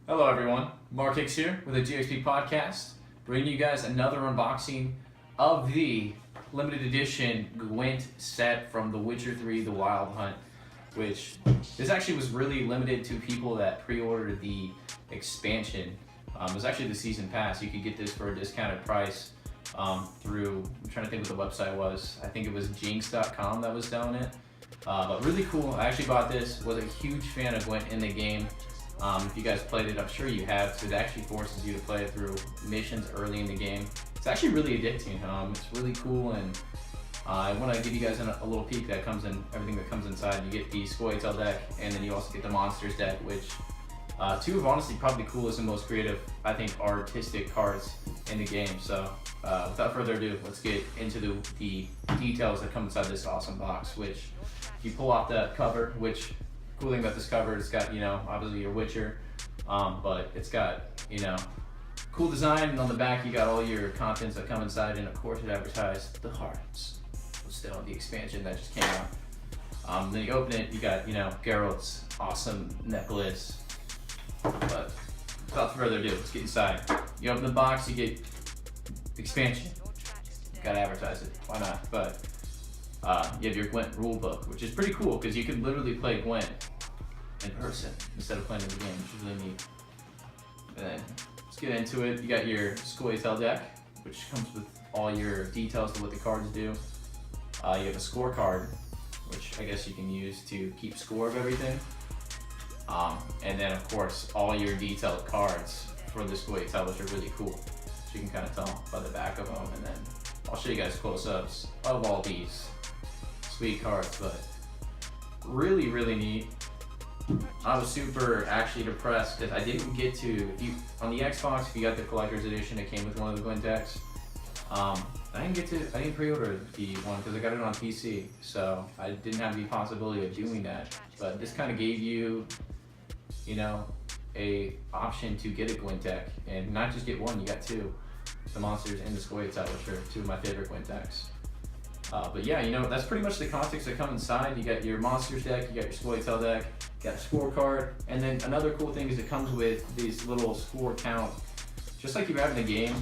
Hello everyone, Mark Hicks here with the GXP Podcast, bringing you guys another unboxing of the limited edition Gwent set from The Witcher 3 The Wild Hunt, which this actually was really limited to people that pre-ordered the expansion. It was actually the season pass. You could get this for a discounted price through, I'm trying to think what the website was. I think it was jinx.com that was selling it. But really cool. I actually bought this, was a huge fan of Gwent in the game. If you guys played it, I'm sure you have, so it actually forces you to play it through missions early in the game. It's actually really addicting. It's really cool, and I want to give you guys a little peek that comes in, everything that comes inside. You get the Scoia'tael deck, and then you also get the Monsters deck, which two of honestly probably the coolest and most creative, I think, artistic cards in the game. So without further ado, let's get into the details that come inside this awesome box, which you pull off that cover, which cool thing about this cover, it's got, obviously your Witcher, but it's got, cool design, and on the back you got all your contents that come inside, and of course it advertised the hearts, still the expansion that just came out. Then you open it, you got, Geralt's awesome necklace, but without further ado, let's get inside. You open the box, you get expansion, gotta advertise it, why not, but you have your Gwent rulebook, which is pretty cool because you can literally play Gwent in person instead of playing in the game, which is really neat. And then let's get into it. You got your Scoia'tael deck, which comes with all your details of what the cards do. You have a scorecard, which I guess you can use to keep score of everything. And then of course all your detailed cards for the Scoia'tael, which are really cool. So you can kind of tell by the back of them, and then I'll show you guys close-ups of all these sweet cards, but really, really neat. I was super actually depressed because I didn't get to, on the Xbox, if you got the collector's edition, it came with one of the Gwent decks. I didn't pre-order the one because I got it on PC, so I didn't have the possibility of doing that. But this kind of gave you, a option to get a Gwent deck, and not just get one, you got two. The Monsters and the Scoia'tael, which are two of my favorite Gwent decks. But yeah, that's pretty much the context that come inside. You got your Monsters deck, you got your Scoia'tael deck, you got a scorecard, and then another cool thing is it comes with these little score count, just like you have in the game,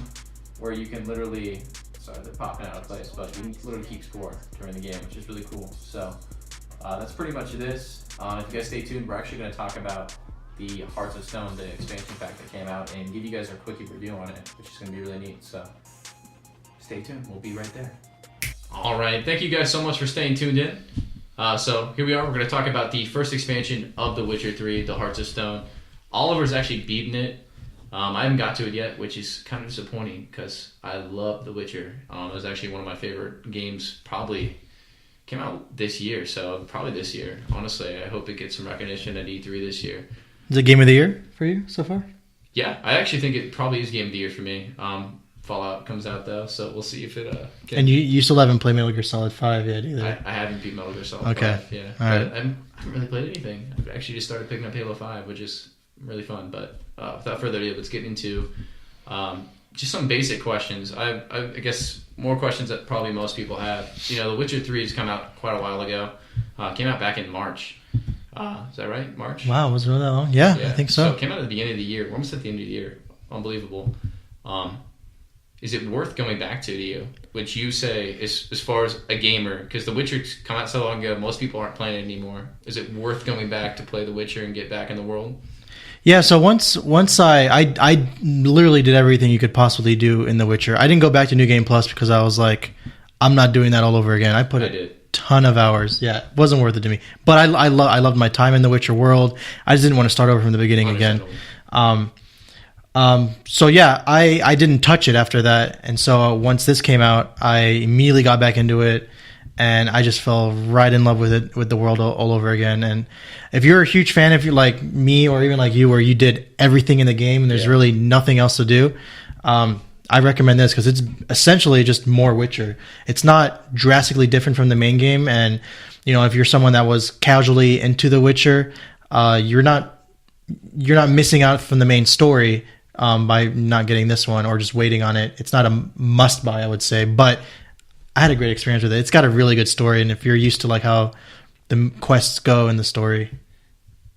where you can literally, sorry, they're popping out of place, but you can literally keep score during the game, which is really cool. So that's pretty much this. If you guys stay tuned, we're actually going to talk about the Hearts of Stone, the expansion pack that came out, and give you guys our quickie review on it, which is going to be really neat. So stay tuned, we'll be right there. All right, thank you guys so much for staying tuned in. So here we are, we're going to talk about the first expansion of The Witcher 3, The Hearts of Stone. Oliver's actually beaten it. I haven't got to it yet, which is kind of disappointing because I love The Witcher. It was actually one of my favorite games, probably came out this year, so probably this year. Honestly, I hope it gets some recognition at E3 this year. Is it Game of the Year for you so far? Yeah, I actually think it probably is Game of the Year for me. Fallout comes out though, so we'll see if it can. And you still haven't played Metal Gear Solid 5 yet either? I haven't beat Metal Gear Solid 5, yeah. All right. I haven't really played anything. I've actually just started picking up Halo 5, which is really fun. But without further ado, let's get into just some basic questions. I guess more questions that probably most people have. The Witcher 3 has come out quite a while ago. Came out back in March. Is that right? March? Wow, was it really that long? Yeah, I think so. So it came out at the beginning of the year. We're almost at the end of the year. Unbelievable. Is it worth going back to you? Would you say, as far as a gamer, because The Witcher came out so long ago, most people aren't playing it anymore. Is it worth going back to play The Witcher and get back in the world? Yeah, so once I literally did everything you could possibly do in The Witcher. I didn't go back to New Game Plus because I was like, I'm not doing that all over again. I put a ton of hours. Yeah, it wasn't worth it to me. But I loved my time in The Witcher world. I just didn't want to start over from the beginning again. So yeah, I didn't touch it after that. And so once this came out, I immediately got back into it, and I just fell right in love with it, with the world all over again. And if you're a huge fan, if you're like me or even like you, where you did everything in the game and there's really nothing else to do, I recommend this because it's essentially just more Witcher. It's not drastically different from the main game. And, if you're someone that was casually into The Witcher, you're not missing out from the main story by not getting this one or just waiting on it. It's not a must buy, I would say, but I had a great experience with it. It's got a really good story, and if you're used to like how the quests go in the story,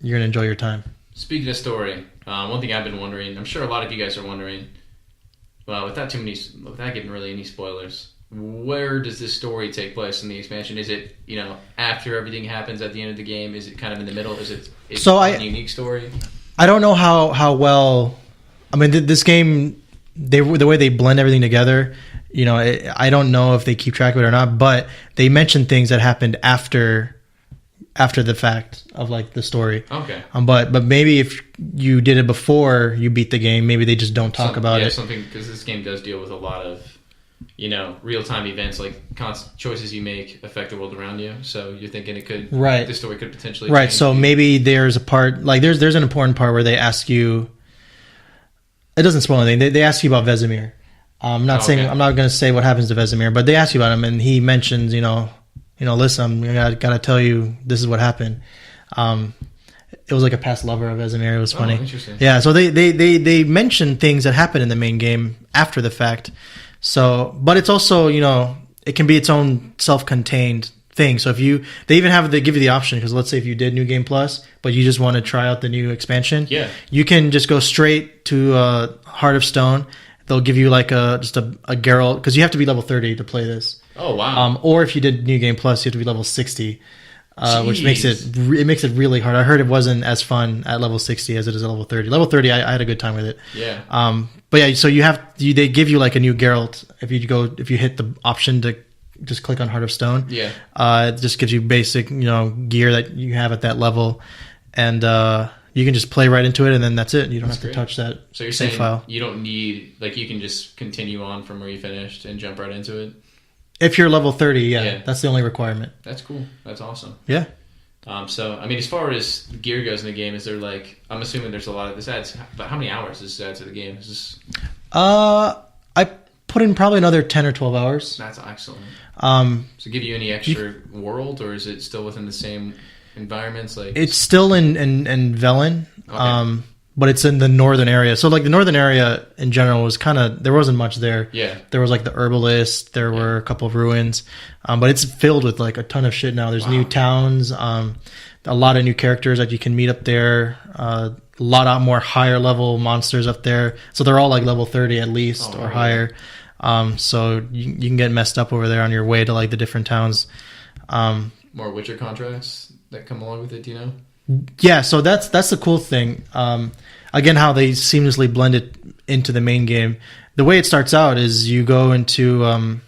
you're gonna enjoy your time. Speaking of story, One thing I've been wondering, I'm sure a lot of you guys are wondering, well, without getting really any spoilers, where does this story take place in the expansion? Is it, after everything happens at the end of the game? Is it kind of in the middle? Is it a unique story? I don't know how well. I mean, this game, the way they blend everything together, I don't know if they keep track of it or not. But they mention things that happened after the fact of like the story. Okay. But maybe if you did it before you beat the game, maybe they just don't talk about it. Something, because this game does deal with a lot of real-time events, like choices you make affect the world around you. So you're thinking the story could potentially change. So maybe there's a part, like there's an important part where they ask you, it doesn't spoil anything, they ask you about Vesemir. I'm not going to say what happens to Vesemir, but they ask you about him, and he mentions, listen, I gotta tell you, this is what happened. It was like a past lover of Vesemir. It was funny. Interesting. Yeah, so they mention things that happen in the main game after the fact. So, but it's also, it can be its own self-contained thing. So they give you the option, because let's say if you did New Game Plus, but you just want to try out the new expansion, you can just go straight to Heart of Stone. They'll give you like just a Geralt, because you have to be level 30 to play this. Oh wow! Or if you did New Game Plus, you have to be level 60, which makes it really hard. I heard it wasn't as fun at level 60 as it is at level 30. Level 30, I had a good time with it. Yeah. But yeah, so they give you like a new Geralt if you hit the option to just click on Heart of Stone. Yeah. It just gives you basic gear that you have at that level, and you can just play right into it, and then that's it. You don't have to touch that. So you're save saying file. You don't need, like, you can just continue on from where you finished and jump right into it. If you're level 30, that's the only requirement. That's cool. That's awesome. Yeah. So, I mean, as far as gear goes in the game, is there like, I'm assuming there's a lot of this adds, but how many hours does this add to the game? Is this... I put in probably another 10 or 12 hours. That's excellent. So give you any extra world, or is it still within the same environments? Like, it's still in Velen. Okay. But it's in the northern area. So like the northern area in general was there wasn't much there. Yeah. There was like the herbalist, there were a couple of ruins. But it's filled with like a ton of shit now. There's new towns, a lot of new characters that you can meet up there, a lot more higher level monsters up there. So they're all like level 30 at least or higher. So you can get messed up over there on your way to like the different towns. More Witcher contracts that come along with it, do you know? Yeah, so that's the cool thing. Again, how they seamlessly blend it into the main game. The way it starts out is you go into I don't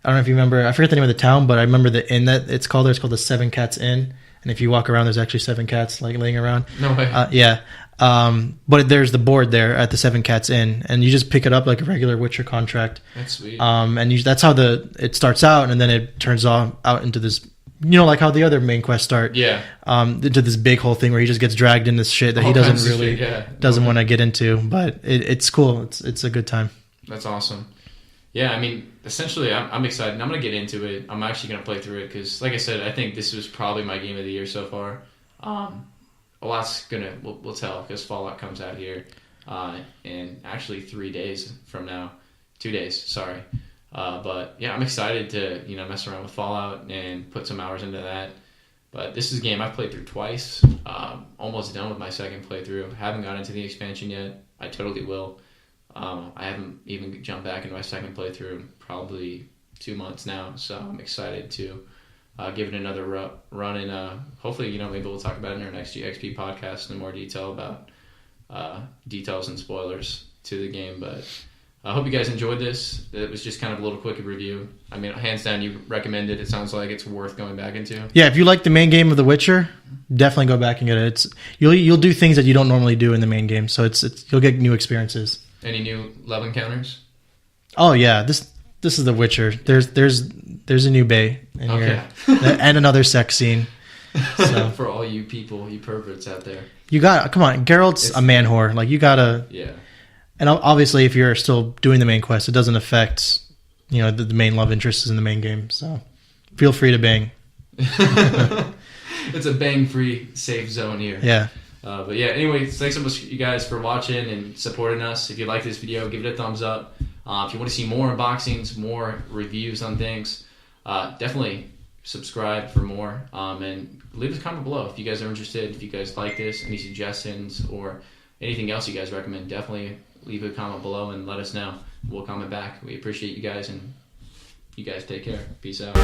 know if you remember. I forget the name of the town, but I remember the inn that it's called. It's called the Seven Cats Inn, and if you walk around, there's actually 7 cats like laying around. No way. Yeah. But there's the board there at the Seven Cats Inn, and you just pick it up like a regular Witcher contract. That's sweet. And that's how it starts out, and then it turns out into this. Like how the other main quests start. Yeah. Into this big whole thing where he just gets dragged into shit that he doesn't want to get into. But it's cool. It's a good time. That's awesome. Yeah, I mean, essentially, I'm excited. And I'm going to get into it. I'm actually going to play through it because, like I said, I think this was probably my game of the year so far. A lot's we'll tell because Fallout comes out here in actually 3 days from now. 2 days, sorry. But yeah, I'm excited to mess around with Fallout and put some hours into that. But this is a game I've played through twice. Almost done with my second playthrough. Haven't got into the expansion yet. I totally will. I haven't even jumped back into my second playthrough in probably 2 months now. So I'm excited to give it another run, and hopefully maybe we'll talk about it in our next GXP podcast in more detail about details and spoilers to the game. But I hope you guys enjoyed this. It was just kind of a little quick review. I mean, hands down, you recommend it. It sounds like it's worth going back into. Yeah, if you like the main game of The Witcher, definitely go back and get it. You'll do things that you don't normally do in the main game, so you'll get new experiences. Any new love encounters? Oh yeah, this is The Witcher. There's a new bae in here, and another sex scene. So. For all you people, you perverts out there, come on, Geralt's a man whore. Like you gotta. Yeah. And obviously, if you're still doing the main quest, it doesn't affect, the main love interest is in the main game. So feel free to bang. It's a bang-free safe zone here. Yeah. But yeah, anyway, thanks so much you guys for watching and supporting us. If you like this video, give it a thumbs up. If you want to see more unboxings, more reviews on things, definitely subscribe for more. And leave us a comment below if you guys are interested, if you guys like this, any suggestions, or anything else you guys recommend, definitely leave a comment below and let us know. We'll comment back. We appreciate you guys, and you guys take care. Peace out.